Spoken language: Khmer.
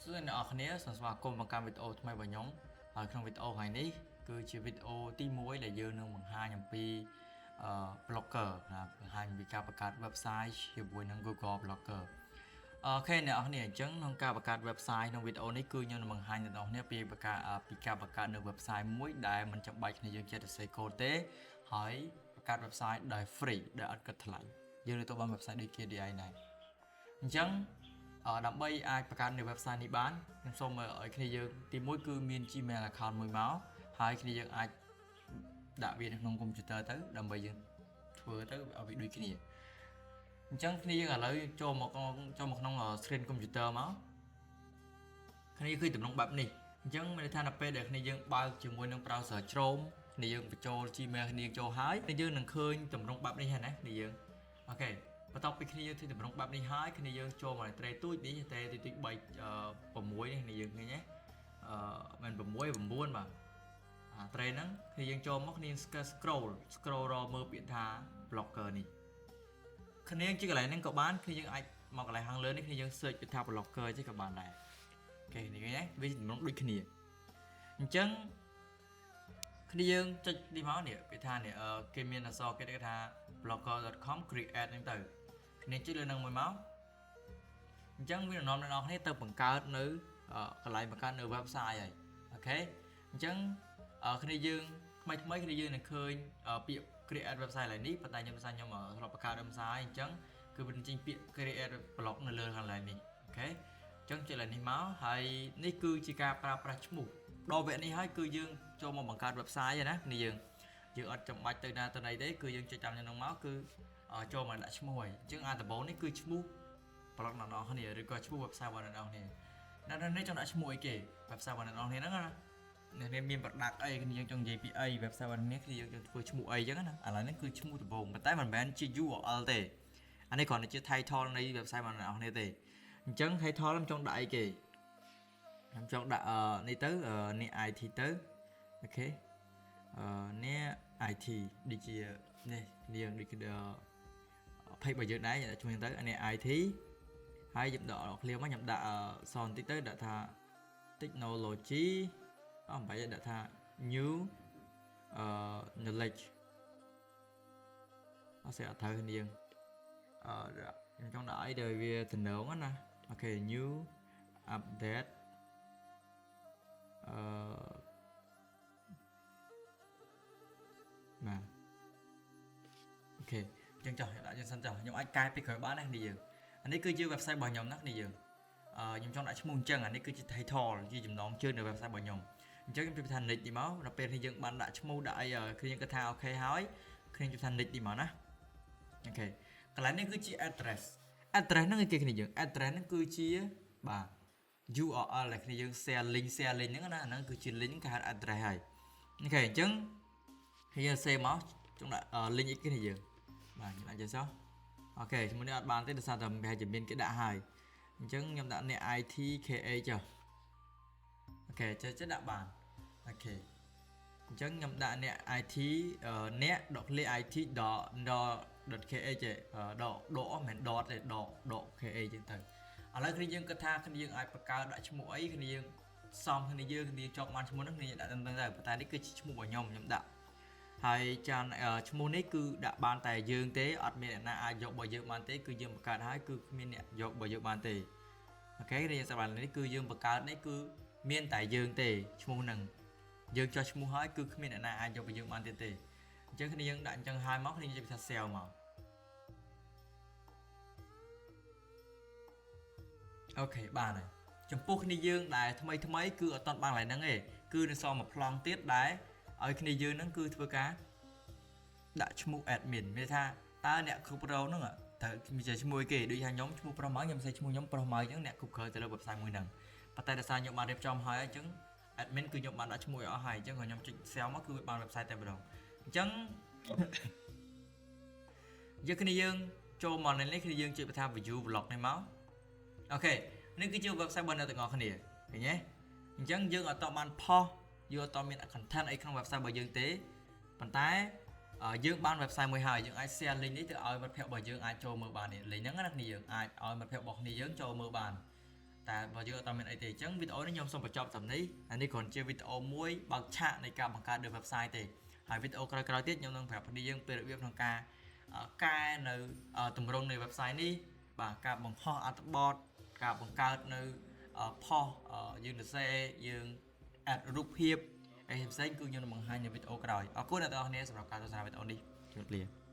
សួស្តីអ្នកនរគ្នាសូមស្វាគមន៍មកកាន់វីដេអូថ្មីរបស់ខ្ញុំហើយក្នុងវីដេអូថ្ងៃនេះគឺជាវីដេអូទី1ដែលយើងនឹងបង្ហាញអំពីblogger ណាបង្ហាញពីការបង្កើត website ជាមួយនឹង Google Blogger អូខេអ្នកនរគ្នាអញ្ចឹងក្នុងការបង្កើត website ក្នុងវីដេអូនេះគឺខ្ញុំនឹងបង្ហាញអ្នកនរគ្នាពីការបង្កើតនៅ website មួយដែលមិនចាំបាច់គ្នាយើងចេះតែសេកូដទេហើយបង្កើត website ដោយ free ដែលអត់គិតថ្លៃយើងនឹងទៅបាន website ដូចគេ DI ដែរអញ្ចឹងដើម្បីអាចបង្កើតនៅ website នេះបានខ្ញុំសូមឲ្យគ្នាយើងទី1គឺមាន Gmail account មួយមកហើយគ្នាយើងអាចដាក់វានៅក្នុង computer ទៅដើម្បីយើងធ្វើទៅឲ្យវាដូចគ្នាអញ្ចឹងគ្នាយើងឥឡូវចូលមកក្នុង screen computer មកគ្នាឃើញទំនងបែបនេះអញ្ចឹងមានន័យថានៅពេលដែលគ្នាយើងបើកជាមួយនឹង browser Chrome គ្នាយើងបញ្ចូល Gmail គ្នាចូលហើយគ្នាយើងនឹងឃើញទំនងបែបនេះហើយណាគ្នាយើងអូខេបន្ទាប់ពីគ្នាយើងធ្វើតម្រង់បែបនេះហើយគ្នាយើងចូលមកត្រេទូចនេះត្រេទូច3 6នេះគ្នាយើងឃើញទេមិន6 9បាទត្រេហ្នឹងគ្នាយើងចូលមកគ្នា scroll រកមើលពាក្យថា blogger នេះគ្នាជាកន្លែងហ្នឹងក៏បានគ្នាយើងអាចមកកន្លែងខាងលើនេះគ្នាយើង search ពាក្យថា blogger ចេះក៏បានដែរអូខេនេះឃើញទេវាតម្រង់ដូចគ្នាអញ្ចឹងគ្នាយើងចុចនេះមកនេះពាក្យថានេះគេមានអក្សរគេថា blogger.com create ហ្នឹងទៅគ្នាចុចលើនឹងមួយមកអញ្ចឹងវានាំអ្នកនរគ្នាទៅបង្កើតនៅកន្លែងបង្កើតនៅ website ហើយអូខេអញ្ចឹងគ្នាយើងថ្មីគ្នាយើងនឹងឃើញពាក្យ create website ឡើយនេះប៉ុន្តែខ្ញុំធ្លាប់បង្កើត website អញ្ចឹងគឺវាចេញពាក្យ create blog នៅលើកន្លែងនេះអូខេអញ្ចឹងចុចលើនេះមកហើយនេះគឺជាការប្រើប្រាស់ឈ្មោះដល់វគ្គនេះហើយគឺយើងចូលមកបង្កើត website ណាគ្នាយើងអត់ចាំបាច់ទៅណាទៅណីទេគឺយើងចុចតាមនេះមកគឺចូលមកដាក់ឈ្មោះហើយអញ្ចឹងដំបូងនេះគឺឈ្មោះ blog អ្នកនរគ្នាឬក៏ឈ្មោះ website របស់អ្នកនរគ្នានៅនេះចង់ដាក់ឈ្មោះអីគេ website របស់អ្នកនរគ្នាហ្នឹងណាអ្នកមាន product អីគ្នាយើងចង់និយាយពីអី website របស់អ្នកគ្នាយើងចង់ធ្វើឈ្មោះអីអញ្ចឹងណាឥឡូវនេះគឺឈ្មោះដំបូងប៉ុន្តែមិនមែនជា URL ទេអានេះគ្រាន់តែជា title នៃ website របស់អ្នកនរគ្នាទេអញ្ចឹង title ខ្ញុំចង់ដាក់អីគេខ្ញុំចង់ដាក់នេះទៅនេះ IT ទៅអូខេនេះ IT ដូចជានេះយើងដូចគេភ័យរបស់យើងដែរដាក់ឈ្មោះទៅអានេះ IT ហើយខ្ញុំដកឃ្លាមកខ្ញុំដាក់សនតិចទៅដាក់ថា technology អំបែរដាក់ថា new knowledge អត់ស្អីអត់ត្រូវគ្នាខ្ញុំចង់ដាក់អីដែលវាតំណងណាអូខេ new update បាទអូខេអញ្ចឹងចុះដាក់យើងសិនចុះខ្ញុំអាចកែពីក្រោយបានណាគ្នាយើងអានេះគឺជា website របស់ខ្ញុំណាគ្នាយើងខ្ញុំចង់ដាក់ឈ្មោះអញ្ចឹងអានេះគឺជា title ជាចំណងជើងនៅ website របស់ខ្ញុំអញ្ចឹងខ្ញុំជិះថា nick នេះមកដល់ពេលនេះយើងបានដាក់ឈ្មោះដាក់អីគ្នាយើងគិតថាអូខេហើយគ្នាជិះថា nick នេះមកណាអូខេកន្លែងនេះគឺជា address ហ្នឹងគេគ្នាយើង address ហ្នឹងគឺជាបាទ URL ដែលគ្នាយើង share link ហ្នឹងណាហ្នឹងគឺជា link គេហៅ address ហើយអូខេអញ្ចឹងគ្នាយើង save មកចង់ដាក់ link អីគ្នាយើងបាទខ្ញុំអាចចេះសោះអូខេឈ្មោះនេះអត់បានទេដោយសារតែប្រហែលជាមានគេដាក់ហើយអញ្ចឹងខ្ញុំដាក់អ្នក ITKA ចុះអូខេចេះដាក់បានអូខេអញ្ចឹងខ្ញុំដាក់អ្នក IT អ្នក .IT.KA ចេះដកមិនដតទេដក KA ចឹងទៅឥឡូវគ្នាយើងគិតថាគ្នាយើងអាចបង្កើតដាក់ឈ្មោះអីគ្នាយើងសំគ្នាយើងជាប់បានឈ្មោះហ្នឹងគ្នាដាក់ទៅប៉ុន្តែនេះគឺជាឈ្មោះរបស់ខ្ញុំដាក់ហើយចានឈ្មោះនេះគឺដាក់បានតែយើងទេអត់មានអ្នកណាអាចយករបស់យើងបានទេគឺយើងបង្កើតហើយគឺគ្មានអ្នកយករបស់យើងបានទេអូខេនេះសម្រាប់នេះគឺយើងបង្កើតនេះគឺមានតែយើងទេឈ្មោះហ្នឹងយើងចោះឈ្មោះហើយគឺគ្មានអ្នកណាអាចយករបស់យើងបានទេអញ្ចឹងគ្នាយើងដាក់អញ្ចឹងហើយមកគ្នាយើងថា sell មកអូខេបានហើយចំពោះគ្នាយើងដែលថ្មីគឺអត់ទាន់បានឡើយហ្នឹងទេគឺនៅសល់មួយប្លង់ទៀតដែលឲ្យគ្នាយើងហ្នឹងគឺធ្វើការដាក់ឈ្មោះ admin មានថាតើអ្នកគ្រប់គ្រងហ្នឹងត្រូវមានឈ្មោះគេដូចថាខ្ញុំឈ្មោះប្រុសមកខ្ញុំសេឈ្មោះខ្ញុំប្រុសមកអញ្ចឹងអ្នកគ្រប់គ្រងទៅលើ website មួយហ្នឹងប៉ុន្តែដោយសារខ្ញុំបានរៀបចំហើយអញ្ចឹង admin គឺខ្ញុំបានដាក់ឈ្មោះឲ្យអស់ហើយអញ្ចឹងខ្ញុំចុច sell មកគឺបាន website តែម្ដងអញ្ចឹងយើងគ្នាយើងចូលមកនេះគ្នាយើងចុចបថា view blog នេះមកអូខេនេះគឺជា website របស់អ្នកទាំងអស់គ្នាឃើញទេអញ្ចឹងយើងអត់តបានផុសយើងអត់តមាន content អីក្នុង website របស់យើងទេប៉ុន្តែយើងបាន website មួយហើយយើងអាច share link នេះទៅឲ្យមិត្តភ័ក្តិរបស់យើងអាចចូលមើលបាននេះ link ហ្នឹងណាគ្នាយើងអាចឲ្យមិត្តភ័ក្តិរបស់គ្នាយើងចូលមើលបាន តែបើយើងអត់មានអីទេអញ្ចឹងវីដេអូនេះខ្ញុំសូមបញ្ចប់ត្រឹមនេះហើយនេះគ្រាន់ជាវីដេអូមួយបើកឆាកនៃការបង្កើតលើ website ទេហើយវីដេអូក្រោយៗទៀតខ្ញុំនឹងប្រាប់គ្នាយើងពីរបៀបក្នុងការកែនៅទម្រង់នៃ website នេះបាទការបង្ហោះអត្ថបទការបង្កើតនៅផុសយើងសរសេរយើង add រូបភាពអីផ្សេងគឺខ្ញុំនឹងបង្ហាញនៅវីដេអូក្រោយអរគុណអ្នកទាំងអស់គ្នាសម្រាប់ការទស្សនាវីដេអូនេះជម្រាបលា